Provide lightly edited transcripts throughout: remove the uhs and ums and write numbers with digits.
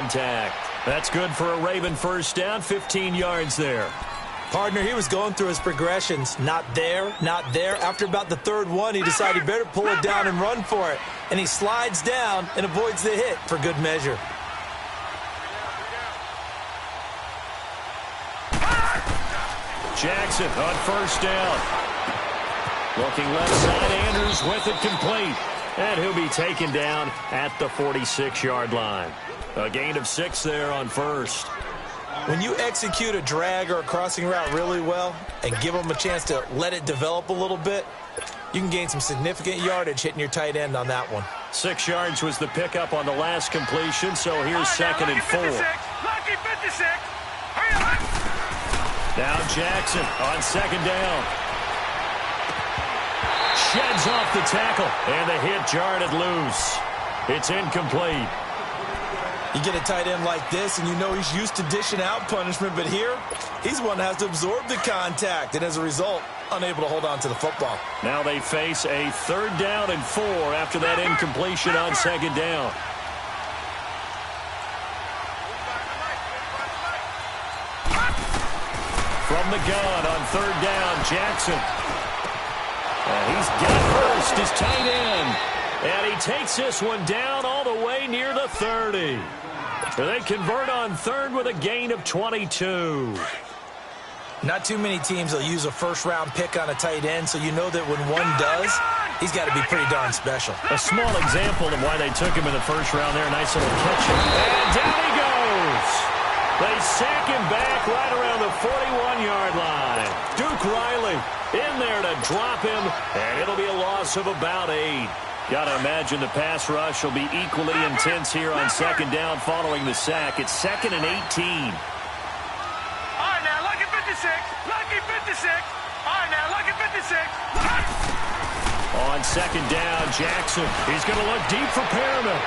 contact. That's good for a Raven first down, 15 yards there. Partner, he was going through his progressions. Not there, not there. After about the third one, he decided he better pull it down and run for it. And he slides down and avoids the hit for good measure. Jackson on first down. Looking left side, Andrews with it complete. And he'll be taken down at the 46-yard line. A gain of 6 there on first. When you execute a drag or a crossing route really well and give them a chance to let it develop a little bit, you can gain some significant yardage hitting your tight end on that one. 6 yards was the pickup on the last completion, so here's second and 4. Lucky 56. Now Jackson on second down. Sheds off the tackle, and the hit jarred it loose. It's incomplete. You get a tight end like this, and you know he's used to dishing out punishment, but here, he's the one that has to absorb the contact, and as a result, unable to hold on to the football. Now they face a 3rd down and 4 after that incompletion on second down. From the gun on 3rd down, Jackson. And he's got Hurst, his tight end. And he takes this one down all the way near the 30. They convert on 3rd with a gain of 22. Not too many teams will use a first-round pick on a tight end, so you know that when one does, he's got to be pretty darn special. A small example of why they took him in the first round there. Nice little catch. And down he goes. They sack him back right around the 41-yard line. Duke Riley in there to drop him, and it'll be a loss of about 8. Got to imagine the pass rush will be equally intense here on second down following the sack. It's 2nd and 18. All right, now, lucky 56. Lucky 56. All right, now, lucky 56. On second down, Jackson. He's going to look deep for Perriman.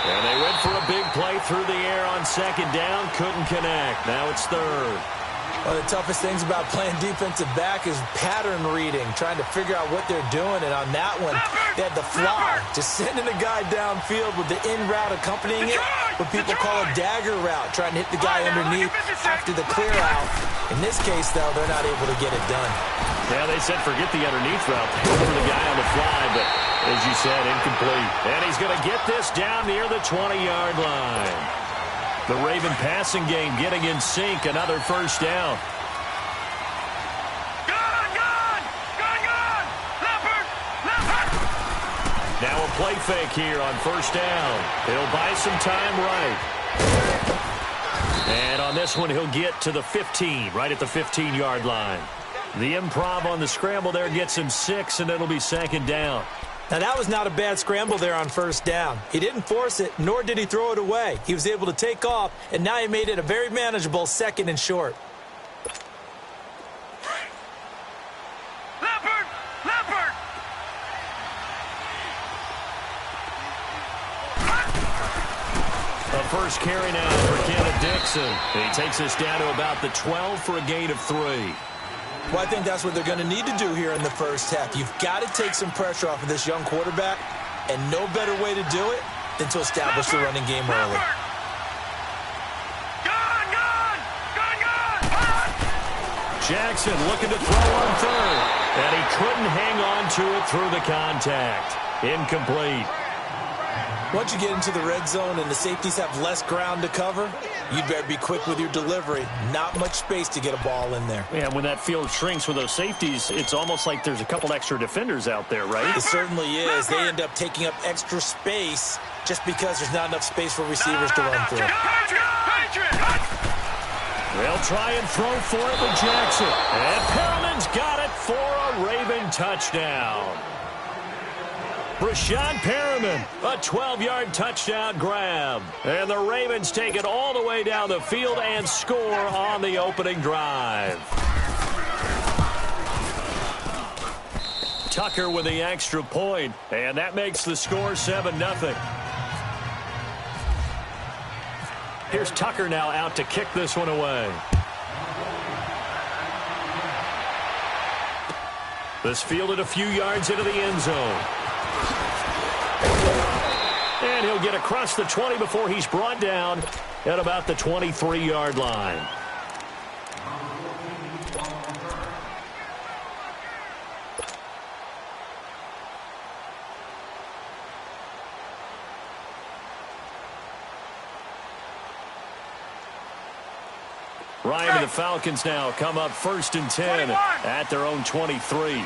And they went for a big play through the air on second down. Couldn't connect. Now it's 3rd. One of the toughest things about playing defensive back is pattern reading, trying to figure out what they're doing. And on that one, they had the fly, just sending a guy downfield with the in route accompanying it, what people call a dagger route, trying to hit the guy underneath after the clear out. In this case, though, they're not able to get it done. Yeah, they said forget the underneath route. Go for the guy on the fly, but as you said, incomplete. And he's going to get this down near the 20-yard line. The Raven passing game getting in sync. Another first down. Gun! Leopard! Now a play fake here on first down. He'll buy some time right. And on this one, he'll get to the 15, right at the 15-yard line. The improv on the scramble there gets him 6, and it'll be second down. Now, that was not a bad scramble there on first down. He didn't force it, nor did he throw it away. He was able to take off, and now he made it a very manageable 2nd and short. Leopard! A first carry now for Kenneth Dixon. He takes us down to about the 12 for a gain of 3. Well, I think that's what they're going to need to do here in the first half. You've got to take some pressure off of this young quarterback, and no better way to do it than to establish the running game early. Gun! Jackson looking to throw on 3rd, and he couldn't hang on to it through the contact. Incomplete. Once you get into the red zone and the safeties have less ground to cover, you'd better be quick with your delivery. Not much space to get a ball in there. Yeah, when that field shrinks with those safeties, it's almost like there's a couple extra defenders out there, right? It certainly is. They end up taking up extra space just because there's not enough space for receivers to run through. They'll try and throw for it with Jackson. And Perriman's got it for a Raven touchdown. Brashad Perriman, a 12-yard touchdown grab. And the Ravens take it all the way down the field and score on the opening drive. Tucker with the extra point, and that makes the score 7-0. Here's Tucker now out to kick this one away. This fielded a few yards into the end zone. And he'll get across the 20 before he's brought down at about the 23-yard line. Ryan and the Falcons now come up 1st and 10 at their own 23.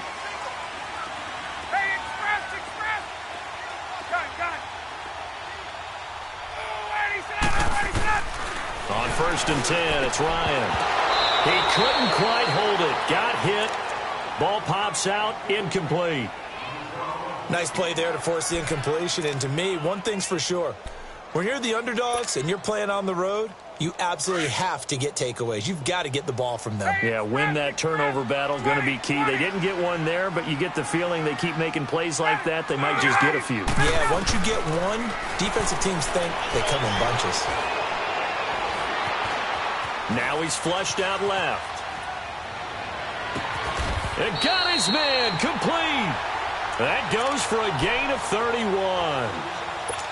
On 1st and 10, it's Ryan. He couldn't quite hold it. Got hit. Ball pops out. Incomplete. Nice play there to force the incompletion. And to me, one thing's for sure. When you're the underdogs and you're playing on the road, you absolutely have to get takeaways. You've got to get the ball from them. Yeah, win that turnover battle. Going to be key. They didn't get one there, but you get the feeling they keep making plays like that. They might just get a few. Yeah, once you get one, defensive teams think they come in bunches. Now he's flushed out left. And got his man complete. That goes for a gain of 31.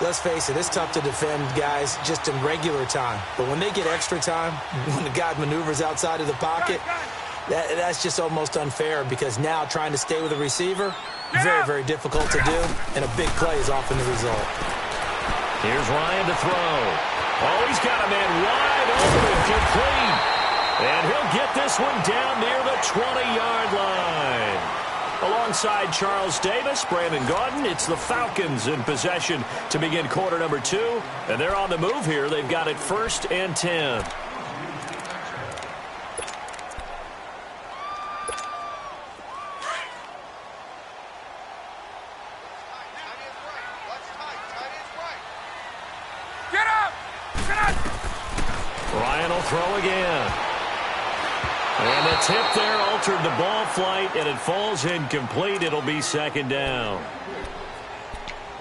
Let's face it, it's tough to defend guys just in regular time. But when they get extra time, when the guy maneuvers outside of the pocket, that's just almost unfair because now trying to stay with the receiver, very, very difficult to do, and a big play is often the result. Here's Ryan to throw. Oh, he's got a man wide open, complete. And he'll get this one down near the 20-yard line. Alongside Charles Davis, Brandon Gaudin, it's the Falcons in possession to begin quarter number 2. And they're on the move here. They've got it 1st and 10. Ryan will throw again. And the tip there altered the ball flight, and it falls incomplete. It'll be 2nd down.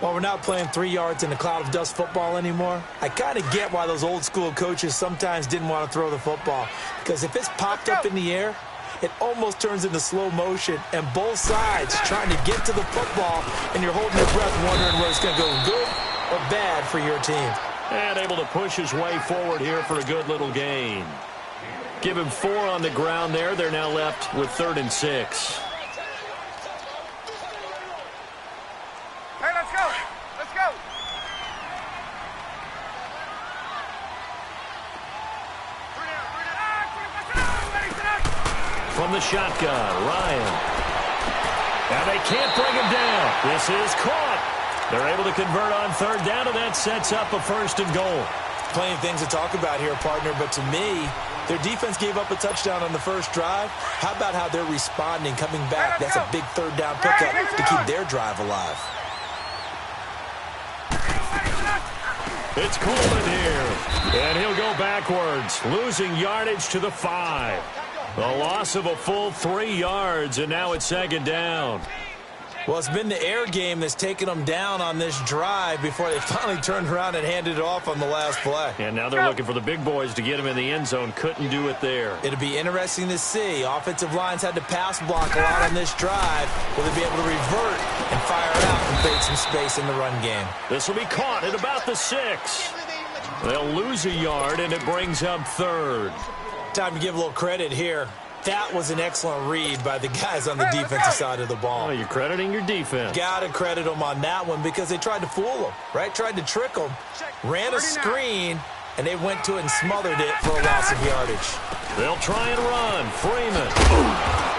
Well, we're not playing 3 yards in a cloud of dust football anymore. I kind of get why those old school coaches sometimes didn't want to throw the football. Because if it's popped up in the air, it almost turns into slow motion. And both sides trying to get to the football, and you're holding your breath wondering whether it's going to go good or bad for your team. And able to push his way forward here for a good little gain. Give him 4 on the ground there. They're now left with 3rd and 6. Hey, let's go. Let's go. From the shotgun, Ryan. And they can't bring him down. This is caught. They're able to convert on 3rd down, and that sets up a 1st and goal. Plenty of things to talk about here, partner, but to me, their defense gave up a touchdown on the first drive. How about how they're responding, coming back? That's a big 3rd down pickup to keep their drive alive. It's Coleman here, and he'll go backwards, losing yardage to the 5. A loss of a full 3 yards, and now it's 2nd down. Well, it's been the air game that's taken them down on this drive before they finally turned around and handed it off on the last play. And now they're looking for the big boys to get him in the end zone. Couldn't do it there. It'll be interesting to see. Offensive lines had to pass block a lot on this drive. Will they be able to revert and fire it out and create some space in the run game? This will be caught at about the 6. They'll lose a yard, and it brings up 3rd. Time to give a little credit here. That was an excellent read by the guys on the defensive side of the ball. Oh, you're crediting your defense. Got to credit them on that one because they tried to fool them, right? Tried to trick them, ran a screen, and they went to it and smothered it for a loss of yardage. They'll try and run. Freeman.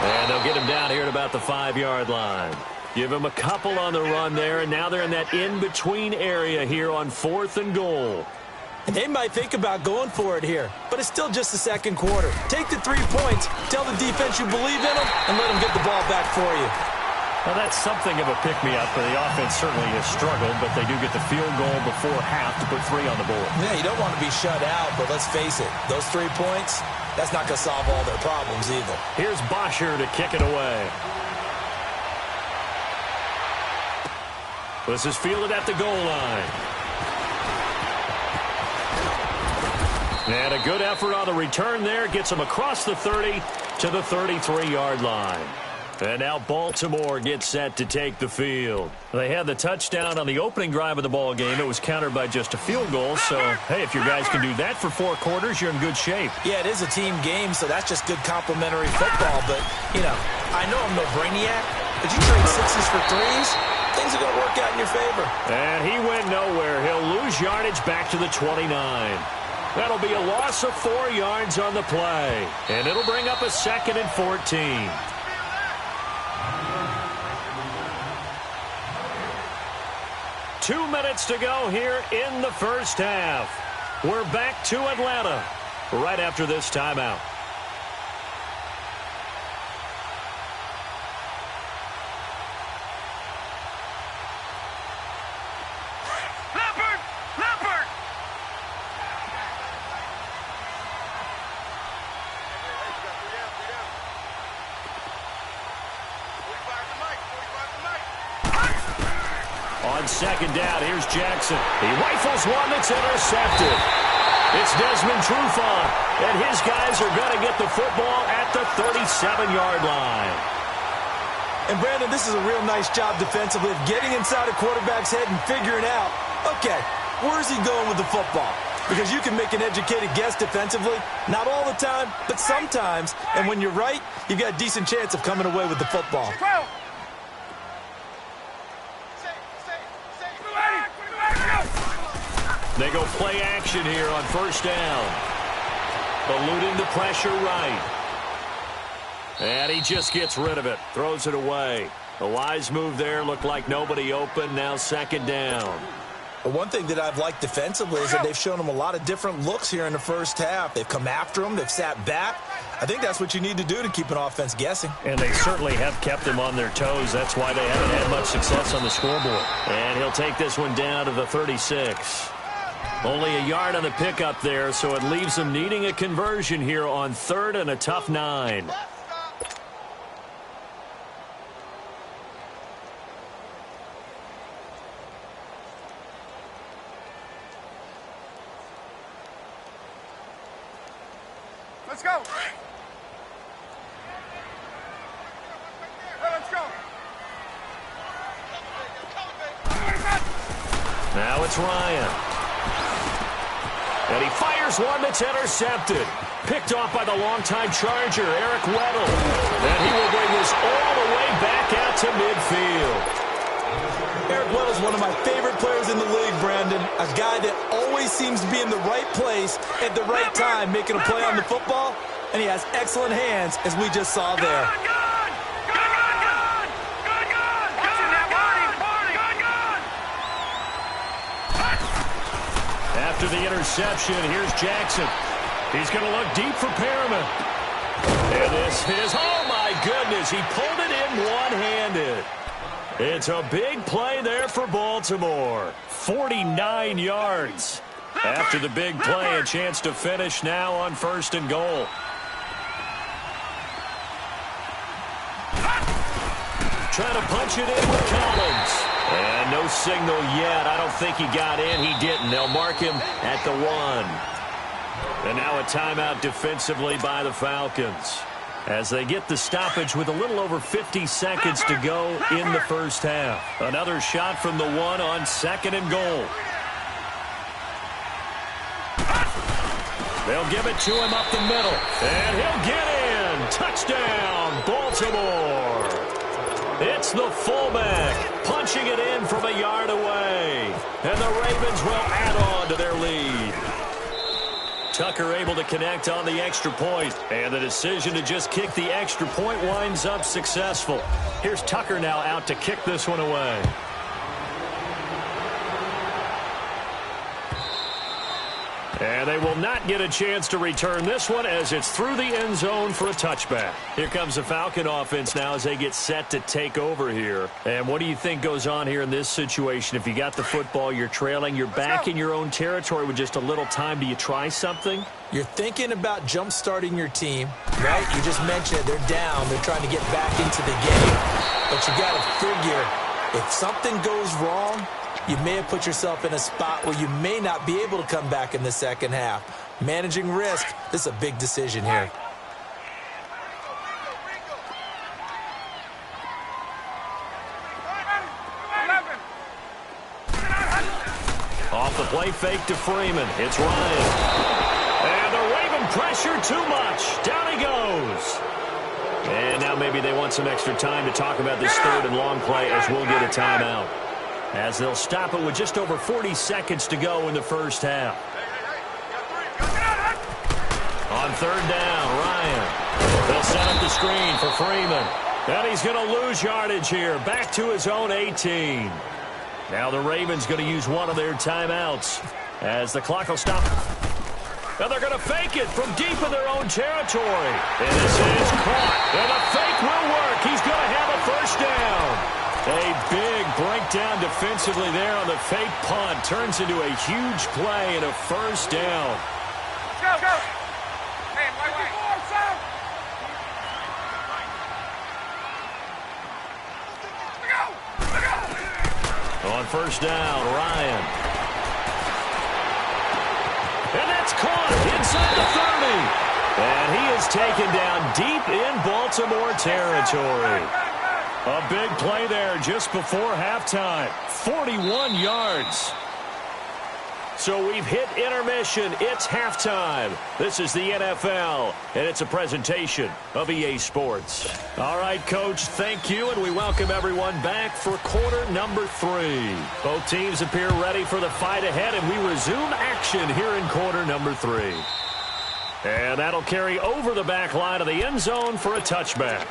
And they'll get him down here at about the 5-yard line. Give him a couple on the run there, and now they're in that in-between area here on 4th and goal. And they might think about going for it here, but it's still just the 2nd quarter. Take the 3 points, tell the defense you believe in them, and let them get the ball back for you. Well, that's something of a pick-me-up. The offense certainly has struggled, but they do get the field goal before half to put 3 on the board. Yeah, you don't want to be shut out, but let's face it, those 3 points, that's not going to solve all their problems either. Here's Bosher to kick it away. This is fielded at the goal line. And a good effort on the return there. Gets him across the 30 to the 33-yard line. And now Baltimore gets set to take the field. They had the touchdown on the opening drive of the ball game. It was countered by just a field goal. So, hey, if your guys can do that for 4 quarters, you're in good shape. Yeah, it is a team game, so that's just good complimentary football. But, you know, I know I'm no brainiac, but you trade 6s for 3s, things are going to work out in your favor. And he went nowhere. He'll lose yardage back to the 29. That'll be a loss of 4 yards on the play. And it'll bring up a 2nd and 14. Two minutes to go here in the first half. We're back to Atlanta right after this timeout. On second down, here's Jackson. He rifles one that's intercepted. It's Desmond Trufant, and his guys are going to get the football at the 37-yard line. And, Brandon, this is a real nice job defensively of getting inside a quarterback's head and figuring out, okay, where's he going with the football? Because you can make an educated guess defensively, not all the time, but sometimes. And when you're right, you've got a decent chance of coming away with the football. They go play action here on first down. Eluding the pressure right. And he just gets rid of it. Throws it away. A wise move there. Looked like nobody open. Now second down. But one thing that I've liked defensively is that they've shown them a lot of different looks here in the first half. They've come after them. They've sat back. I think that's what you need to do to keep an offense guessing. And they certainly have kept them on their toes. That's why they haven't had much success on the scoreboard. And he'll take this one down to the 36. Only a yard on the pickup there, so it leaves them needing a conversion here on 3rd and a tough 9. Let's go. Let's go. Now it's Ryan. And he fires one that's intercepted. Picked off by the longtime Charger, Eric Weddle. And he will bring this all the way back out to midfield. Eric Weddle's one of my favorite players in the league, Brandon. A guy that always seems to be in the right place at the right time, making a play on the football. And he has excellent hands, as we just saw there. After the interception, here's Jackson. He's going to look deep for Perriman. And this is, oh my goodness, he pulled it in one-handed. It's a big play there for Baltimore. 49 yards. After the big play, a chance to finish now on 1st and goal. Trying to punch it in with Collins. And no signal yet. I don't think he got in. He didn't. They'll mark him at the 1. And now a timeout defensively by the Falcons as they get the stoppage with a little over 50 seconds to go in the first half. Another shot from the 1 on 2nd and goal. They'll give it to him up the middle. And he'll get in. Touchdown, Baltimore. It's the fullback punching it in from a yard away. And the Ravens will add on to their lead. Tucker able to connect on the extra point. And the decision to just kick the extra point winds up successful. Here's Tucker now out to kick this one away. And they will not get a chance to return this one as it's through the end zone for a touchback. Here comes the Falcon offense now as they get set to take over here. And what do you think goes on here in this situation? If you got the football, you're trailing, you're back in your own territory with just a little time. Do you try something? You're thinking about jump-starting your team, right? You just mentioned it. They're down. They're trying to get back into the game. But you got to figure if something goes wrong, you may have put yourself in a spot where you may not be able to come back in the second half. Managing risk, this is a big decision here. Play fake to Freeman. It's Ryan. And they're waving pressure too much. Down he goes. And now maybe they want some extra time to talk about this third and long play as we'll get a timeout. As they'll stop it with just over 40 seconds to go in the first half. On third down, Ryan. They'll set up the screen for Freeman. And he's going to lose yardage here. Back to his own 18. Now the Ravens going to use one of their timeouts as the clock will stop. And they're going to fake it from deep in their own territory. And this is caught. And the fake will work. He's going to have a first down. A big breakdown defensively there on the fake punt. Turns into a huge play and a first down. Go, go. Hey, wait. On first down, Ryan. And that's caught inside the 30. And he is taken down deep in Baltimore territory. A big play there just before halftime. 41 yards. So we've hit intermission. It's halftime. This is the NFL, and it's a presentation of EA Sports. All right, Coach, thank you, and we welcome everyone back for quarter number 3. Both teams appear ready for the fight ahead, and we resume action here in quarter number 3. And that'll carry over the back line of the end zone for a touchback.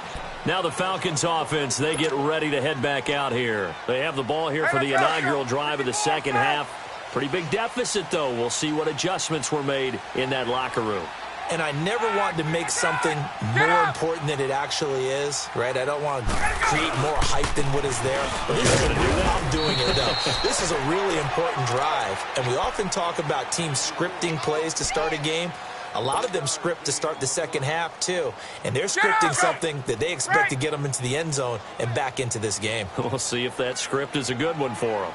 Now the Falcons offense, they get ready to head back out here. They have the ball here for the inaugural drive of the second half. Pretty big deficit, though. We'll see what adjustments were made in that locker room. And I never want to make something more important than it actually is, right? I don't want to create more hype than what is there. But this is I'm doing it, though. This is a really important drive. And we often talk about teams scripting plays to start a game. A lot of them script to start the second half, too. And they're scripting something that they expect to get them into the end zone and back into this game. We'll see if that script is a good one for them.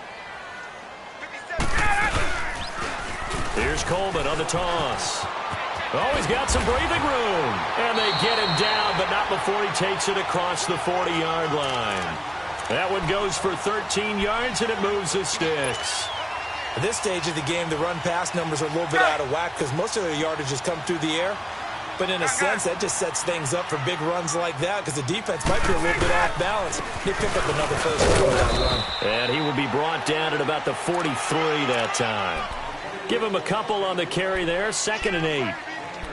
Here's Coleman on the toss. Oh, he's got some breathing room. And they get him down, but not before he takes it across the 40-yard line. That one goes for 13 yards, and it moves the sticks. At this stage of the game, the run-pass numbers are a little bit out of whack because most of their yardage has come through the air. But in a sense, that just sets things up for big runs like that because the defense might be a little bit off balance. They pick up another first down with that run. And he will be brought down at about the 43 that time. Give him a couple on the carry there, 2nd and 8.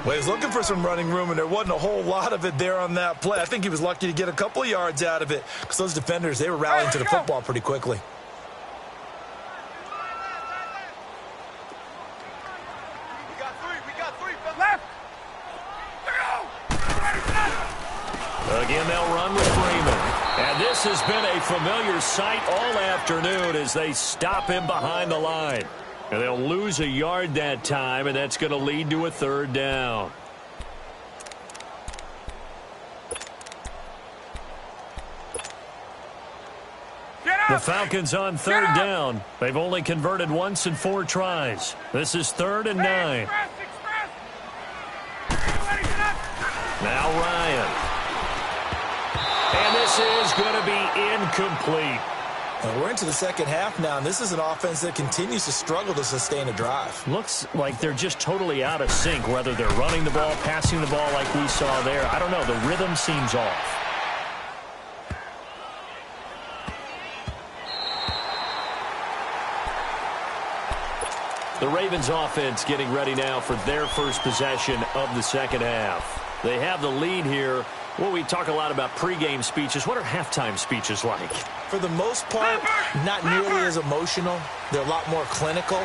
Well, he was looking for some running room, and there wasn't a whole lot of it there on that play. I think he was lucky to get a couple of yards out of it because those defenders, they were rallying to the football pretty quickly. Again, they'll run with Freeman. And this has been a familiar sight all afternoon as they stop him behind the line. And they'll lose a yard that time, and that's going to lead to a third down. The Falcons on third down. They've only converted once in 4 tries. This is 3rd and 9. Now Ryan. And this is going to be incomplete. We're into the second half now, and this is an offense that continues to struggle to sustain a drive. Looks like they're just totally out of sync, whether they're running the ball, passing the ball like we saw there. I don't know. The rhythm seems off. The Ravens offense getting ready now for their first possession of the second half. They have the lead here. Well, we talk a lot about pregame speeches. What are halftime speeches like? For the most part, not nearly as emotional. They're a lot more clinical.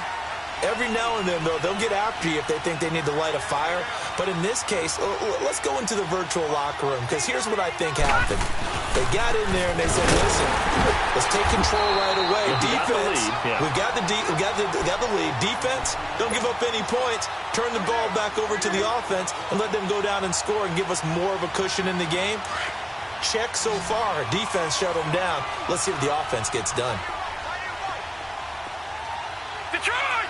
Every now and then, though, they'll get after you if they think they need to light a fire. But in this case, let's go into the virtual locker room, because here's what I think happened. They got in there and they said, listen, let's take control right away. Defense, we've got the lead. Defense, don't give up any points. Turn the ball back over to the offense and let them go down and score and give us more of a cushion in the game. Check so far. Defense shut them down. Let's see if the offense gets done. Detroit!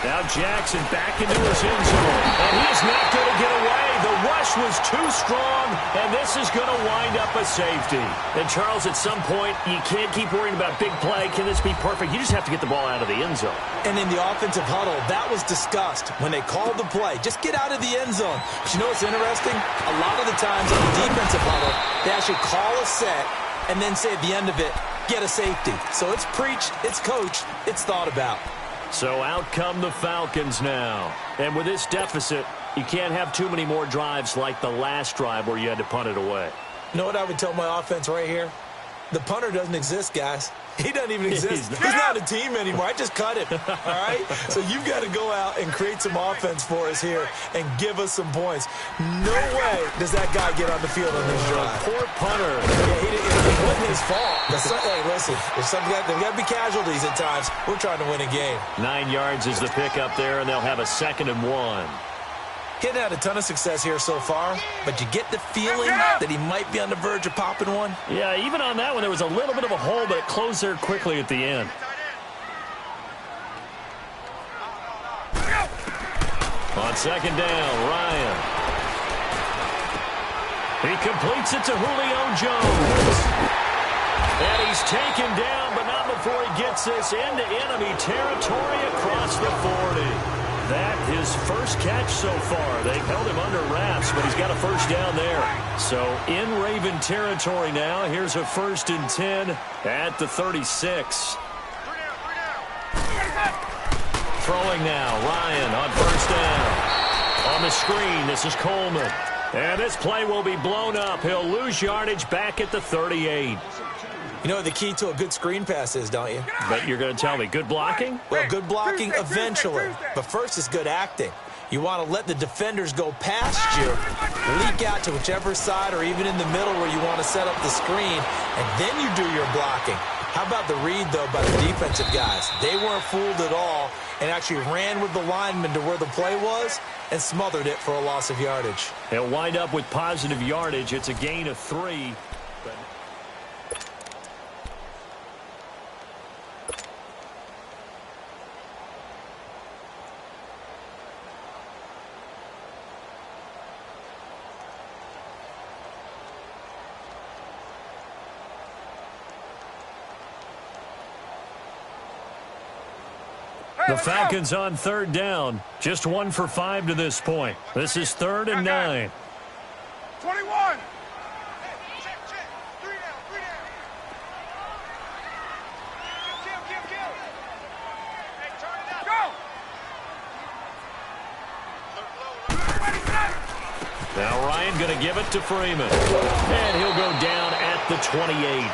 Now Now Jackson back into his end zone. And he's not going to get away. The rush was too strong, and this is going to wind up a safety. And, Charles, at some point, you can't keep worrying about big play. Can this be perfect? You just have to get the ball out of the end zone. And in the offensive huddle, that was discussed when they called the play. Just get out of the end zone. But you know what's interesting? A lot of the times in the defensive huddle, they actually call a set and then say at the end of it, get a safety. So it's preached, it's coached, it's thought about. So out come the Falcons now. And with this deficit, you can't have too many more drives like the last drive where you had to punt it away. You know what I would tell my offense right here? The punter doesn't exist, guys. He doesn't even exist. He's not a team anymore. I just cut him, all right? So you've got to go out and create some offense for us here and give us some points. No way does that guy get on the field on this drive. Poor punter. Yeah, it wasn't his fault. Hey, listen, there's got to be casualties at times. We're trying to win a game. 9 yards is the pickup there, and they'll have a 2nd and 1. Hitting had a ton of success here so far, but you get the feeling that he might be on the verge of popping one. Yeah, even on that one, there was a little bit of a hole, but it closed there quickly at the end. On 2nd down, Ryan. He completes it to Julio Jones. And he's taken down, but not before he gets this into enemy territory across the 40. That his first catch so far. They've held him under wraps, but he's got a first down there. So in Raven territory now. Here's a 1st and 10 at the 36. Throwing now. Ryan on 1st down. On the screen, this is Coleman. And this play will be blown up. He'll lose yardage back at the 38. You know what the key to a good screen pass is, don't you? But you're going to tell me, good blocking? Well, good blocking eventually. But first is good acting. You want to let the defenders go past you, leak out to whichever side or even in the middle where you want to set up the screen, and then you do your blocking. How about the read, though, by the defensive guys? They weren't fooled at all and actually ran with the lineman to where the play was and smothered it for a loss of yardage. They'll wind up with positive yardage. It's a gain of 3. The Falcons on 3rd down. Just 1 for 5 to this point. This is 3rd and 9. 21. Now Ryan going to give it to Freeman. And he'll go down at the 28.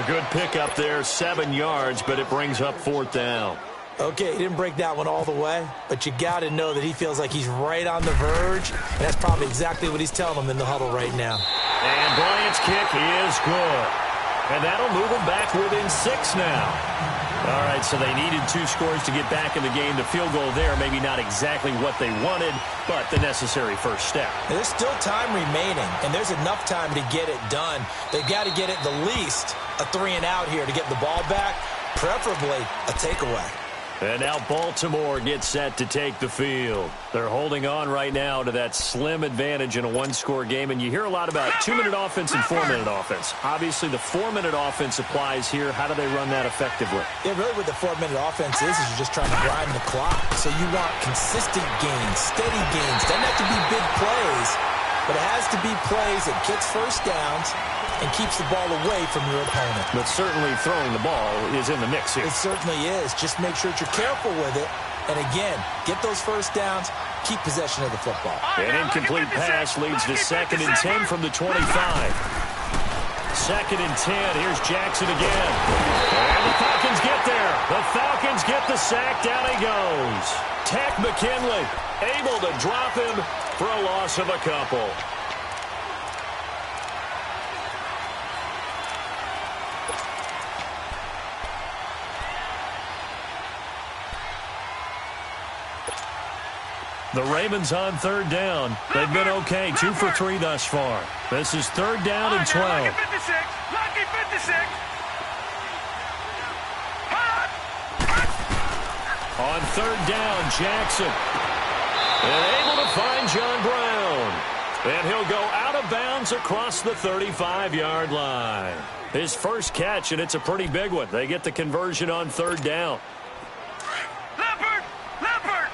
A good pickup there, 7 yards, but it brings up 4th down. Okay, he didn't break that one all the way, but you got to know that he feels like he's right on the verge, and that's probably exactly what he's telling them in the huddle right now. And Bryant's kick is good. And that'll move them back within 6 now. All right, so they needed 2 scores to get back in the game. The field goal there, maybe not exactly what they wanted, but the necessary first step. And there's still time remaining, and there's enough time to get it done. They've got to get it the least a 3-and-out here to get the ball back, preferably a takeaway. And now Baltimore gets set to take the field. They're holding on right now to that slim advantage in a 1-score game. And you hear a lot about 2-minute offense and 4-minute offense. Obviously, the 4-minute offense applies here. How do they run that effectively? Yeah, really what the 4-minute offense is you're just trying to grind the clock. So you want consistent gains, steady gains. Doesn't have to be big plays, but it has to be plays that gets first downs and keeps the ball away from your opponent. But certainly throwing the ball is in the mix here. It certainly is. Just make sure that you're careful with it. And again, get those first downs, keep possession of the football. An incomplete pass leads to 2nd and 10 from the 25. 2nd and 10. Here's Jackson again. And the Falcons get there. The Falcons get the sack. Down he goes. Tech McKinley able to drop him for a loss of a couple. The Ravens on 3rd down. They've been okay, 2 for 3 thus far. This is 3rd down and 12. Lucky 56. Lucky 56. On third down, Jackson. And able to find John Brown. And he'll go out of bounds across the 35-yard line. His first catch, and it's a pretty big one. They get the conversion on third down. Leopard! Leopard!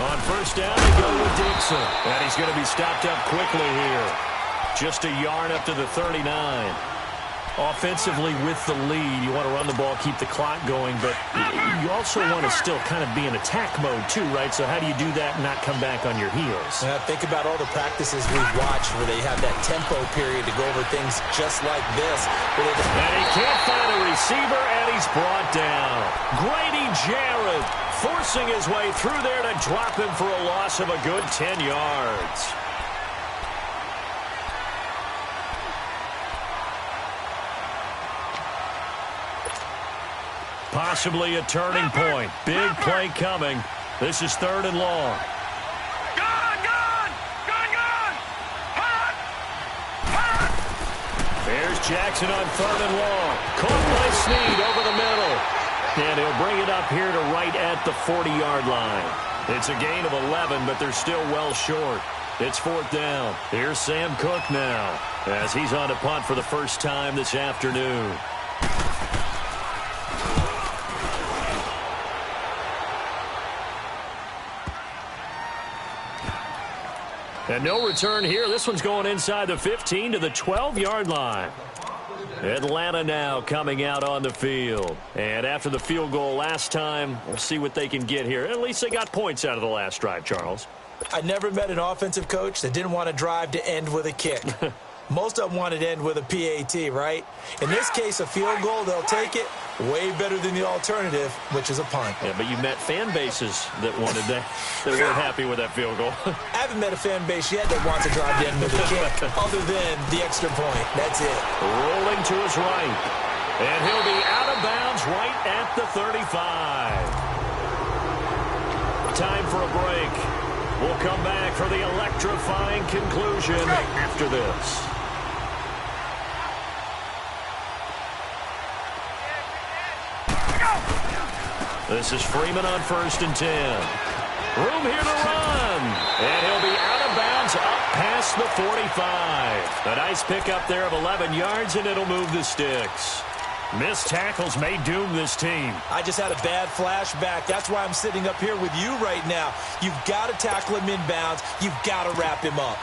On first down, they go with Dixon. And he's going to be stopped up quickly here. Just a yard up to the 39. Offensively with the lead, you want to run the ball, keep the clock going, but you also want to still kind of be in attack mode too, right? So how do you do that and not come back on your heels? Think about all the practices we've watched where they have that tempo period to go over things just like this. And he can't find a receiver, and he's brought down. Grady Jarrett forcing his way through there to drop him for a loss of a good 10 yards. Possibly a turning point. Big play coming. This is third and long. Gone! Gone! Gone! Gone! Hot! Hot! There's Jackson on third and long. Caught by Snead over the middle. And he'll bring it up here to right at the 40-yard line. It's a gain of 11, but they're still well short. It's fourth down. Here's Sam Cook now as he's on to punt for the first time this afternoon. And no return here. This one's going inside the 15 to the 12-yard line. Atlanta now coming out on the field. And after the field goal last time, we'll see what they can get here. At least they got points out of the last drive, Charles. I never met an offensive coach that didn't want to drive to end with a kick. Most of them wanted to end with a PAT, right? In this case, a field goal, they'll take it. Way better than the alternative, which is a punt. Yeah, but you met fan bases that wanted that, that weren't happy with that field goal. I haven't met a fan base yet that wants to drive to end with a kick, other than the extra point. That's it. Rolling to his right. And he'll be out of bounds right at the 35. Time for a break. We'll come back for the electrifying conclusion after this. This is Freeman on first and 10. Room here to run. And he'll be out of bounds up past the 45. A nice pickup there of 11 yards, and it'll move the sticks. Missed tackles may doom this team. I just had a bad flashback. That's why I'm sitting up here with you right now. You've got to tackle him inbounds. You've got to wrap him up.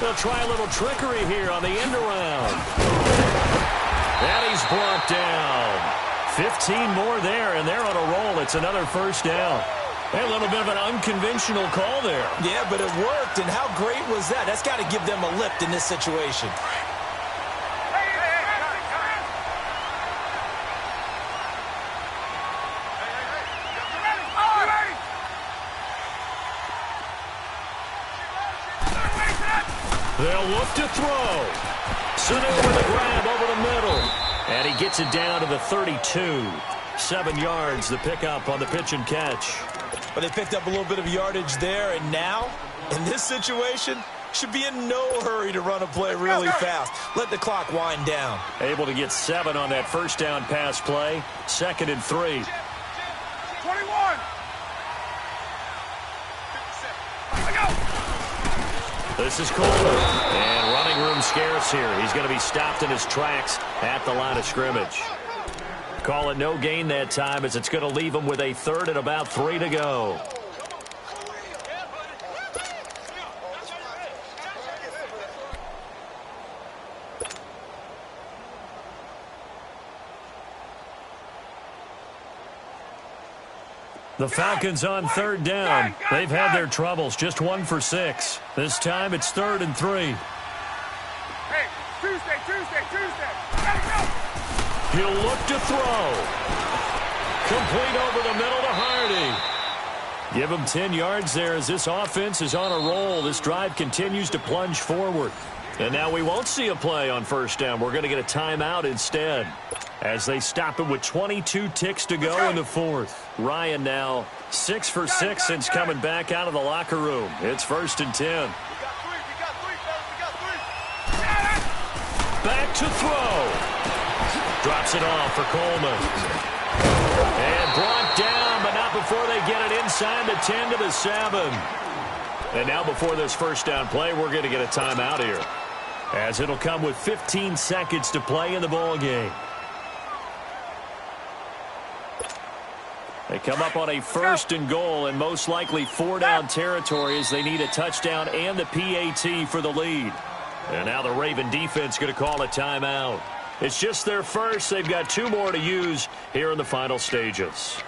They'll try a little trickery here on the end around. And he's brought down. 15 more there, and they're on a roll. It's another first down. A little bit of an unconventional call there. Yeah, but it worked, and how great was that? That's got to give them a lift in this situation. They'll look to throw. Sanu with a grab over the middle. And he gets it down to the 32. 7 yards, the pickup on the pitch and catch. But they picked up a little bit of yardage there, and now, in this situation, should be in no hurry to run a play really fast. Let the clock wind down. Able to get 7 on that first down pass play. 2nd and 3. 21. This is Coleman, and running room scarce here. He's going to be stopped in his tracks at the line of scrimmage. Call it no gain that time, as it's going to leave him with a 3rd and about 3 to go. The Falcons on 3rd down. They've had their troubles. Just 1 for 6. This time it's 3rd and 3. Hey, Tuesday. Gotta go. He'll look to throw. Complete over the middle to Hardy. Give him 10 yards there as this offense is on a roll. This drive continues to plunge forward. And now we won't see a play on first down. We're going to get a timeout instead as they stop it with 22 ticks to go in the fourth. Ryan now 6 for 6 since coming back out of the locker room. It's 1st and 10. Back to throw. Drops it off for Coleman. And brought down, but not before they get it inside the 10 to the 7. And now before this first down play, we're going to get a timeout here, as it'll come with 15 seconds to play in the ball game. They come up on a 1st and goal and most likely 4-down territory as they need a touchdown and the PAT for the lead. And now the Raven defense going to call a timeout. It's just their first. They've got 2 more to use here in the final stages.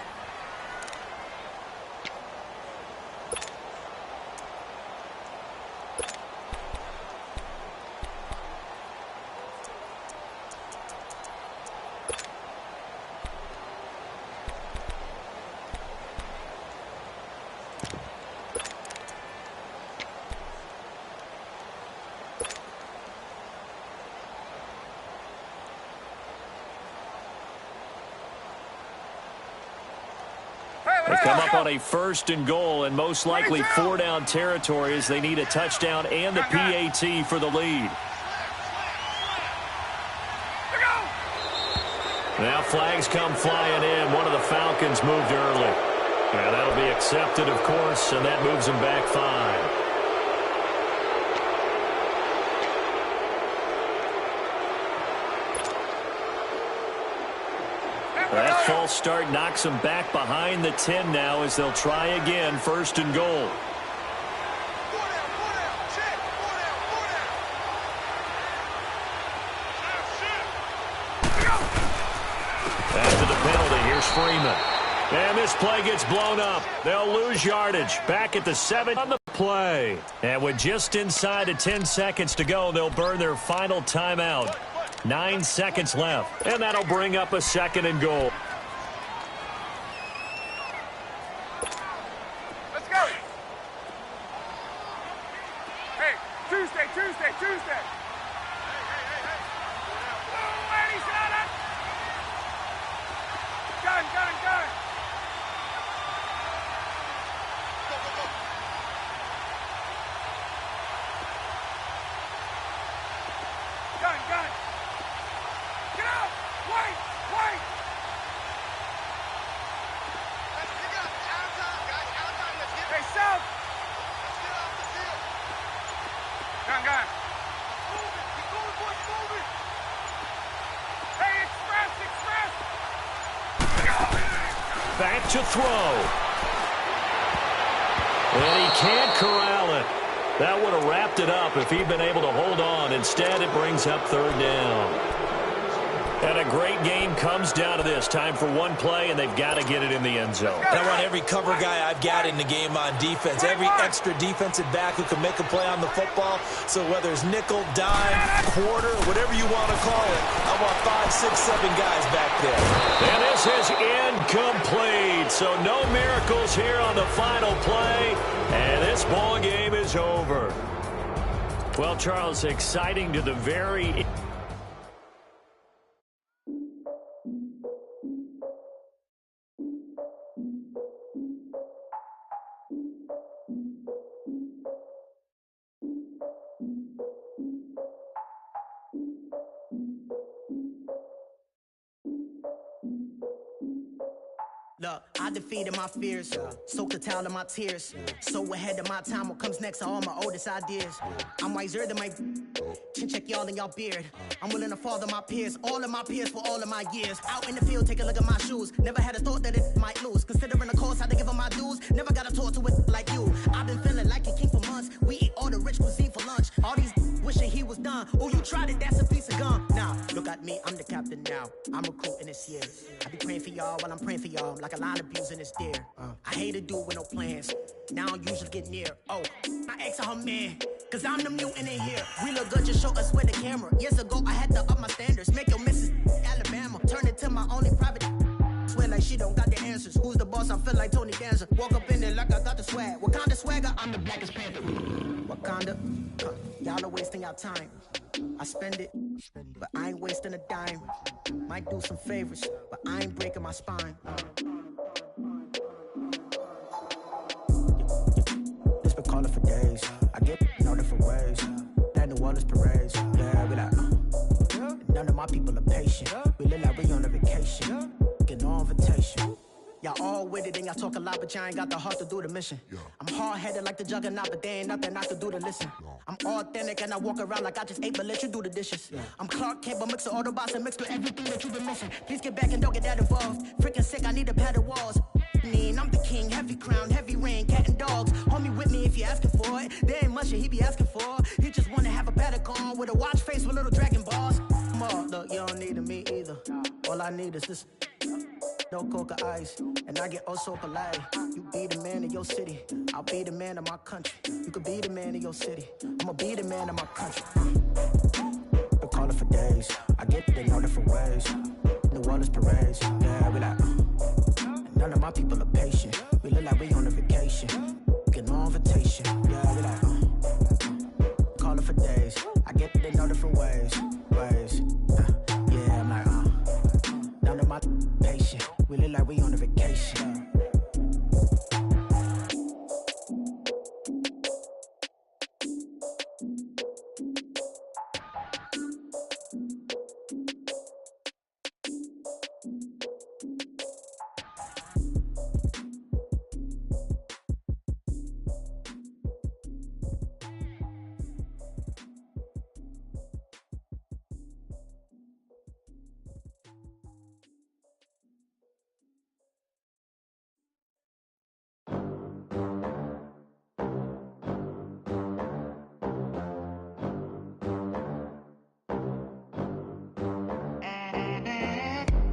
They come up on a 1st and goal and most likely 4-down territory as they need a touchdown and the PAT for the lead. Now flags come flying in. One of the Falcons moved early. And that'll be accepted, of course, and that moves them back 5. That false start knocks them back behind the 10 now as they'll try again, 1st and goal. After the penalty, here's Freeman. And this play gets blown up. They'll lose yardage. Back at the 7 on the play. And with just inside of 10 seconds to go, they'll burn their final timeout. 9 seconds left, and that'll bring up a 2nd and goal. Let's go. Hey, Tuesday. Ladies, gun. Gun. Get out! Wait! Hey, South! Gun. Keep going, boys, moving! Hey, express! Back to throw. And he can't corral it. That would have wrapped it up if he'd been able to hold on. Instead, it brings up 3rd down. And a great game comes down to this. Time for one play, and they've got to get it in the end zone. I want every cover guy I've got in the game on defense. Every extra defensive back who can make a play on the football. So whether it's nickel, dime, quarter, whatever you want to call it, I want 5, 6, 7 guys back there. And this is incomplete. So no miracles here on the final play. And this ball game is over. Well, Charles, exciting to the very... Look, I defeated my fears, soaked the towel of my tears. So ahead of my time, what comes next are all my oldest ideas. I'm wiser than my chin check y'all in y'all beard. I'm willing to father my peers, all of my peers for all of my years. Out in the field, take a look at my shoes. Never had a thought that it might lose. Considering the cost, I had to give them my dues. Never got to talk to it like you. I've been feeling like a king for months. We eat all the rich cuisine for lunch. All these wishing he was done. Oh, you tried it, that's a piece of gum. Now, look at me, I'm the captain now. I'm recruiting this year. I be praying for y'all while I'm praying for y'all. Like a line abusing this deer. I hate to do it with no plans. Now I usually get near. Oh, my ex and her man. Cause I'm the mutant in here. We look good, just show us where the camera. Years ago, I had to up my standards. Make your missus Alabama. Turn it to my only private. Swear like she don't got the answers. Who's the boss? I feel like Tony Danza. Walk up in there like I got the swag. What kind of swagger? I'm the blackest panther. Wakanda. Y'all are wasting our time. I spend it, but I ain't wasting a dime. Might do some favors, but I ain't breaking my spine. It's been calling for days. I get in different ways. That New Orleans parades. Yeah, we like, none of my people are patient. We look like we on a vacation. Get no invitation. Y'all all with it and y'all talk a lot, but y'all ain't got the heart to do the mission. I'm hard-headed like the juggernaut, but there ain't nothing I can do to listen. I'm authentic and I walk around like I just ate, but let you do the dishes. I'm Clark Kent, but mix of Autobots and mixed with everything that you've been missing. Please get back and don't get that involved. Freaking sick, I need a pad of walls. I'm the king, heavy crown, heavy rain, cat and dogs. Homie with me if you asking for it. There ain't much that he be asking for. He just wanna have a paddock on with a watch face with little dragon balls. Look, you don't need me either. All I need is this. No coca ice, and I get oh so polite. You be the man of your city, I'll be the man of my country. You could be the man of your city, I'ma be the man of my country. Been calling for days, I get it in all different ways. New Orleans parades, yeah, we like, none of my people are patient. We look like we on a vacation, get no invitation, yeah, we like, calling for days, I get it in all different ways. Yeah, I'm like, none of my patient. We look like we on a vacation.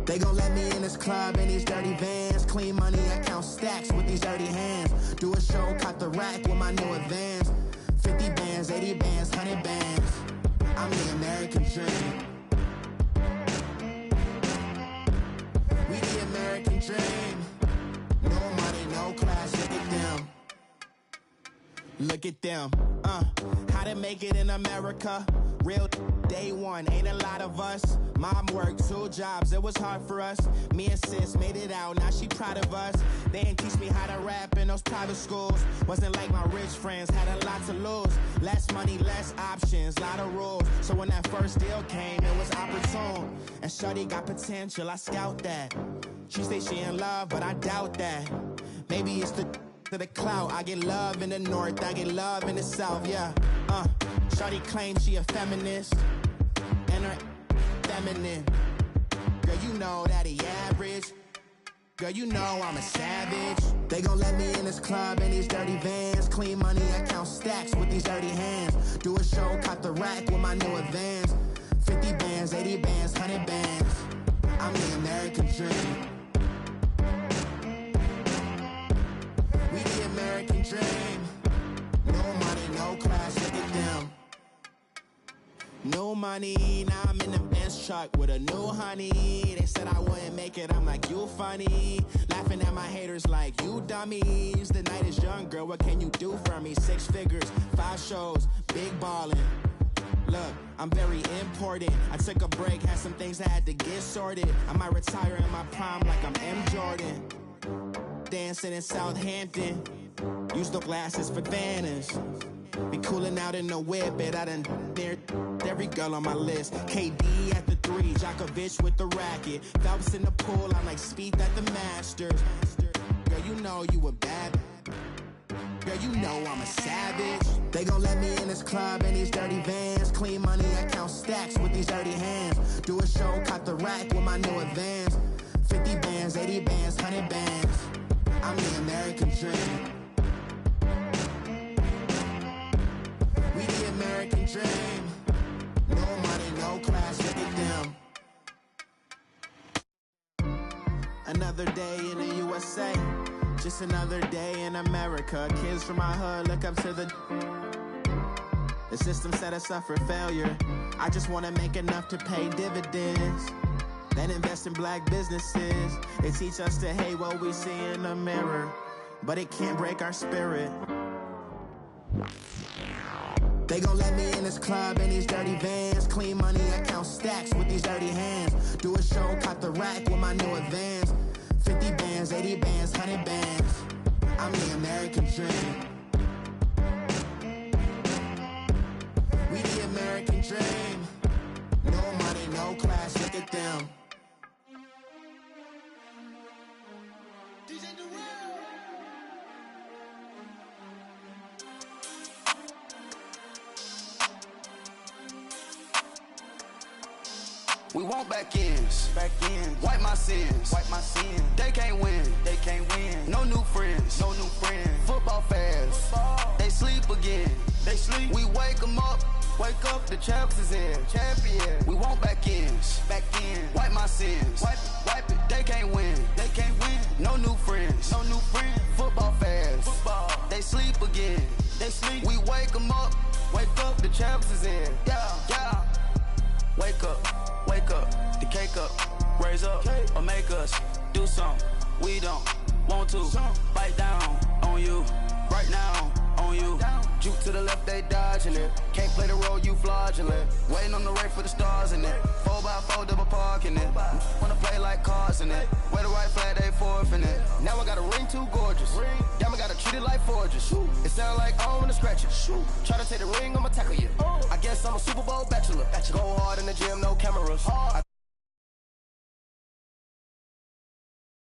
They gon' let me in this club in these dirty vans. Clean money, I count stacks with these dirty hands. Do a show, caught the rack with my new advance. 50 bands, 80 bands, 100 bands. I'm the American dream. We the American dream. No money, no class, look at them. Look at them, how to make it in America. Real day one, ain't a lot of us. Mom worked 2 jobs, it was hard for us. Me and sis made it out, now she proud of us. They didn't teach me how to rap in those private schools. Wasn't like my rich friends, had a lot to lose. Less money, less options, lot of rules. So when that first deal came, it was opportune. And shorty got potential, I scout that. She say she in love, but I doubt that. Maybe it's to the clout. I get love in the north, I get love in the south, yeah. Shorty claims she a feminist, and her feminine. Girl, you know that he average. Girl, you know I'm a savage. They gon' let me in this club in these dirty vans. Clean money, I count stacks with these dirty hands. Do a show, caught the rack with my new advance. 50 bands, 80 bands, 100 bands. I'm the American dream. We the American dream. No money, no class, look at them. No money, now I'm in the Benz truck with a new honey. They said I wouldn't make it, I'm like, you funny. Laughing at my haters like, you dummies. The night is young, girl, what can you do for me? 6 figures, 5 shows, big ballin'. Look, I'm very important. I took a break, had some things I had to get sorted. I might retire in my prime like I'm M. Jordan. Dancing in Southampton. Use the glasses for Vannas. Be cooling out in the whip, but I done near every girl on my list. KD at the 3, Djokovic with the racket. Phelps in the pool, I'm like Speed at the Masters. Girl, you know you a bad. Girl, you know I'm a savage. They gon' let me in this club in these dirty vans. Clean money, I count stacks with these dirty hands. Do a show, caught the rack with my new advance. 50 bands, 80 bands, 100 bands. I'm the American dream. We the American dream. No money, no class, look at them. Another day in the USA. Just another day in America. Kids from my hood look up to the The system set us up for failure. I just want to make enough to pay dividends, then invest in black businesses. It teach us to hate what we see in the mirror, but it can't break our spirit. They gon' let me in this club in these dirty vans. Clean money, I count stacks with these dirty hands. Do a show, cop the rack with my new advance. 50 bands, 80 bands, 100 bands. I'm the American dream. We the American dream. No money, no class, look at them. We want back ends, wipe my sins, They can't win, no new friends, Football fans, they sleep again, We wake them up, the champs is in, We want back ends, wipe my sins, wipe it, They can't win, no new friends, Football fans, they sleep again, We wake them up, the champs is in, yeah. Wake up, the cake up, raise up, or make us do something we don't want to. Bite down on you, right now on you. Juke to the left, they dodging it. Can't play the role, you fraudulent. Waiting on the right for the stars in it. 4x4 double parking it. Wanna play like cars in it. Wear the right flag, they forfeiting it. Now I got a ring too gorgeous. Damn, I gotta treat it like forges. It sound like I wanna scratch it. Try to take the ring, I'ma tackle you. I guess I'm a Super Bowl bachelor. Go hard in the gym, no cameras. I